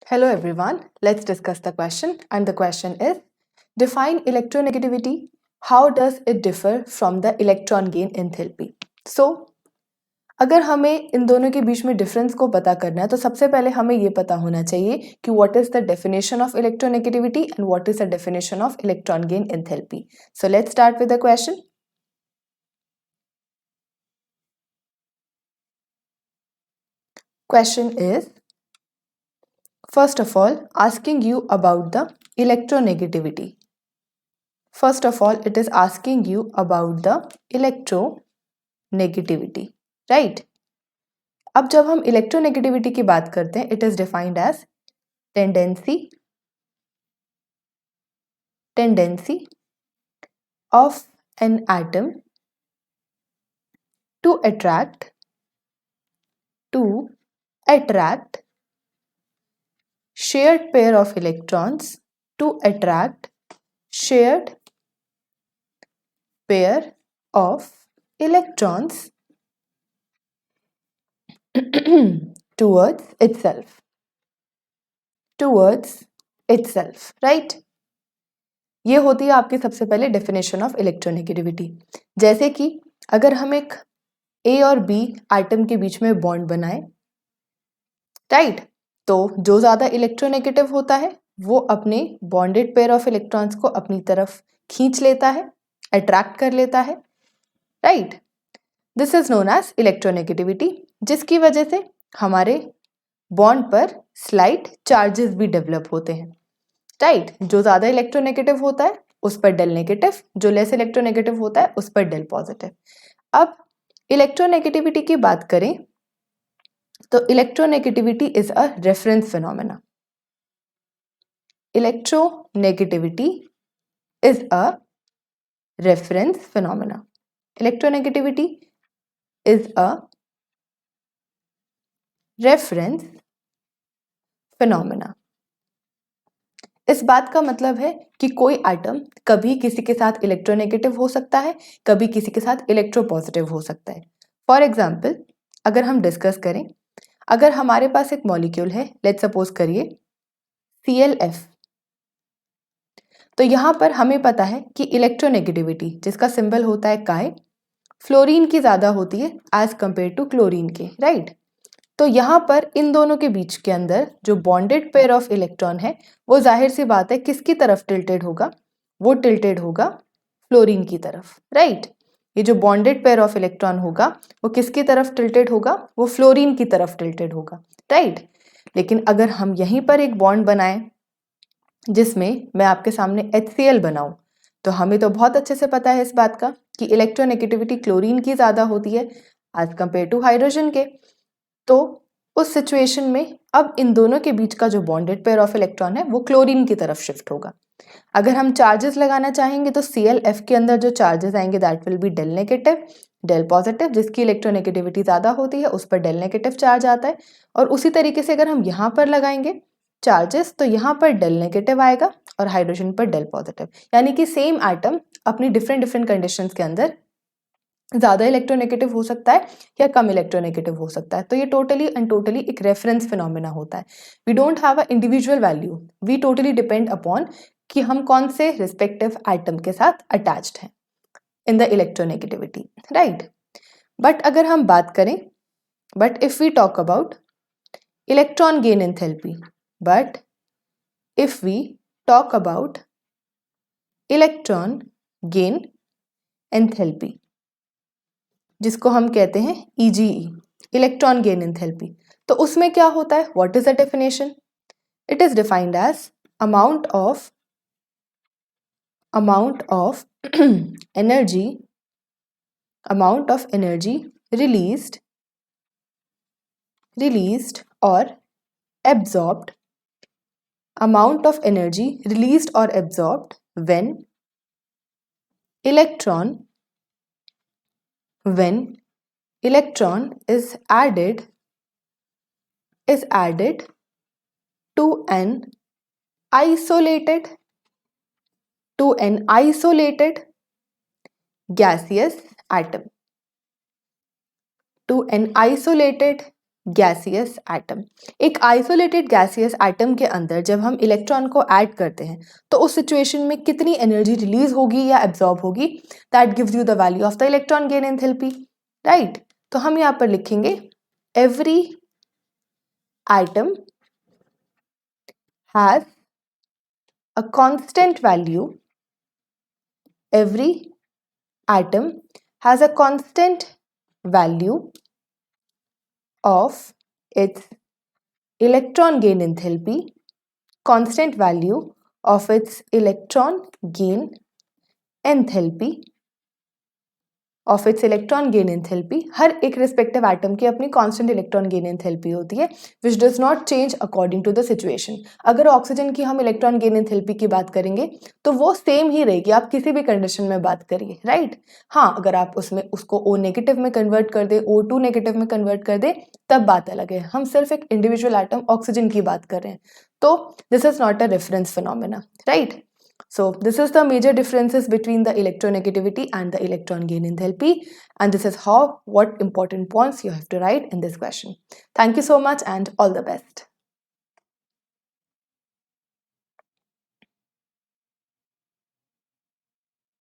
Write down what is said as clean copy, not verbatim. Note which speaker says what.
Speaker 1: Hello everyone, let's discuss the question and the question is define electronegativity. How does it differ from the electron gain enthalpy? So अगर हमें इन दोनों के बीच में difference को पता करना है तो सबसे पहले हमें ये पता होना चाहिए कि what is the definition of electronegativity and what is the definition of electron gain enthalpy. So let's start with the question. Question is first of all asking you about the electronegativity. First of all, it is asking you about the electronegativity, right? अब जब हम electronegativity की बात करते हैं, it is defined as tendency of an atom to attract shared pair of electrons to attract shared pair of electrons towards itself, right? ये होती है आपकी सबसे पहले डेफिनेशन ऑफ इलेक्ट्रोनेगेटिविटी. जैसे कि अगर हम एक ए और बी एटम के बीच में बॉन्ड बनाए, राइट, तो जो ज्यादा इलेक्ट्रोनेगेटिव होता है वो अपने बॉन्डेड पेयर ऑफ इलेक्ट्रॉन्स को अपनी तरफ खींच लेता है, अट्रैक्ट कर लेता है, right. This is known as electronegativity, जिसकी वजह से हमारे बॉन्ड पर स्लाइट चार्जेस भी डेवलप होते हैं, राइट. जो ज्यादा इलेक्ट्रोनेगेटिव होता है उस पर डेल नेगेटिव, जो लेस इलेक्ट्रोनेगेटिव होता है उस पर डेल पॉजिटिव. अब इलेक्ट्रोनेगेटिविटी की बात करें तो electronegativity is a reference phenomena. Electronegativity is a reference phenomena. Electronegativity is a reference phenomena. इस बात का मतलब है कि कोई एटम कभी किसी के साथ इलेक्ट्रोनेगेटिव हो सकता है, कभी किसी के साथ इलेक्ट्रोपॉजिटिव हो सकता है. फॉर एग्जाम्पल अगर हम डिस्कस करें, अगर हमारे पास एक मॉलिक्यूल है, लेट्स सपोज करिए ClF, तो यहां पर हमें पता है कि इलेक्ट्रोनेगेटिविटी जिसका सिंबल होता है काय, फ्लोरीन की ज्यादा होती है एज कंपेयर टू क्लोरीन के, राइट. तो यहाँ पर इन दोनों के बीच के अंदर जो बॉन्डेड पेयर ऑफ इलेक्ट्रॉन है वो जाहिर सी बात है किसकी तरफ टिल्टेड होगा, वो टिल्टेड होगा फ्लोरीन की तरफ, राइट. ये जो बॉन्डेड पेयर ऑफ इलेक्ट्रॉन होगा वो किसकी तरफ टिल्टेड होगा, वो फ्लोरीन की तरफ टिल्टेड होगा, राइट. लेकिन अगर हम यहीं पर एक बॉन्ड बनाएं जिसमें मैं आपके सामने HCl बनाऊं, तो हमें तो बहुत अच्छे से पता है इस बात का कि इलेक्ट्रोनेगेटिविटी क्लोरीन की ज्यादा होती है एज कंपेयर टू हाइड्रोजन के. तो उस सिचुएशन में अब इन दोनों के बीच का जो बॉन्डेड पेयर ऑफ इलेक्ट्रॉन है वो क्लोरीन की तरफ शिफ्ट होगा. अगर हम चार्जेस लगाना चाहेंगे तो ClF के अंदर जो चार्जेस आएंगे that will be del negative, del positive. जिसकी इलेक्ट्रोनेगेटिविटी ज्यादा होती है उस पर डेल नेगेटिव चार्ज आता है. और उसी तरीके से अगर हम यहाँ पर लगाएंगे चार्जेस तो यहाँ पर डेल नेगेटिव आएगा और हाइड्रोजन पर डेल पॉजिटिव. यानी कि सेम एटम अपनी डिफरेंट कंडीशंस के अंदर ज्यादा इलेक्ट्रोनेगेटिव हो सकता है या कम इलेक्ट्रोनेगेटिव हो सकता है. तो ये टोटली एंड टोटली एक रेफरेंस फिनोमेना होता है. We don't have a individual value, we totally depend upon कि हम कौन से रिस्पेक्टिव एटम के साथ अटैच्ड हैं in the electronegativity, right. But अगर हम बात करें, but if we talk about electron gain enthalpy, but if we talk about electron gain enthalpy, जिसको हम कहते हैं EGE, इलेक्ट्रॉन गेन एंथैल्पी, तो उसमें क्या होता है, what is the definition? It is defined as amount of energy released or absorbed, amount of energy released or absorbed when electron is added to an isolated gaseous atom, to an isolated gaseous atom. एक isolated gaseous atom के अंदर जब हम electron को add करते हैं तो उस सिचुएशन में कितनी एनर्जी रिलीज होगी या एब्जॉर्ब होगी, that gives you the value of the electron gain enthalpy, right. तो हम यहाँ पर लिखेंगे every atom has a constant value, every atom has a constant value of its electron gain enthalpy, constant value of its electron gain enthalpy of its electron gain enthalpy। हर एक respective atom की अपनी constant electron gain enthalpy होती है which does not change according to the situation. अगर oxygen की हम electron gain enthalpy की बात करेंगे तो वो सेम ही रहेगी, आप किसी भी कंडीशन में बात करिए, राइट। हाँ, अगर आप उसमें उसको O नेगेटिव में कन्वर्ट कर दे, O2 नेगेटिव में कन्वर्ट कर दे, तब बात अलग है। हम सिर्फ एक इंडिविजुअल एटम ऑक्सीजन की बात कर रहे हैं, तो this is not a reference phenomena, right. So this is the major differences between the electronegativity and the electron gain enthalpy, and this is what important points you have to write in this question. Thank you so much and all the best.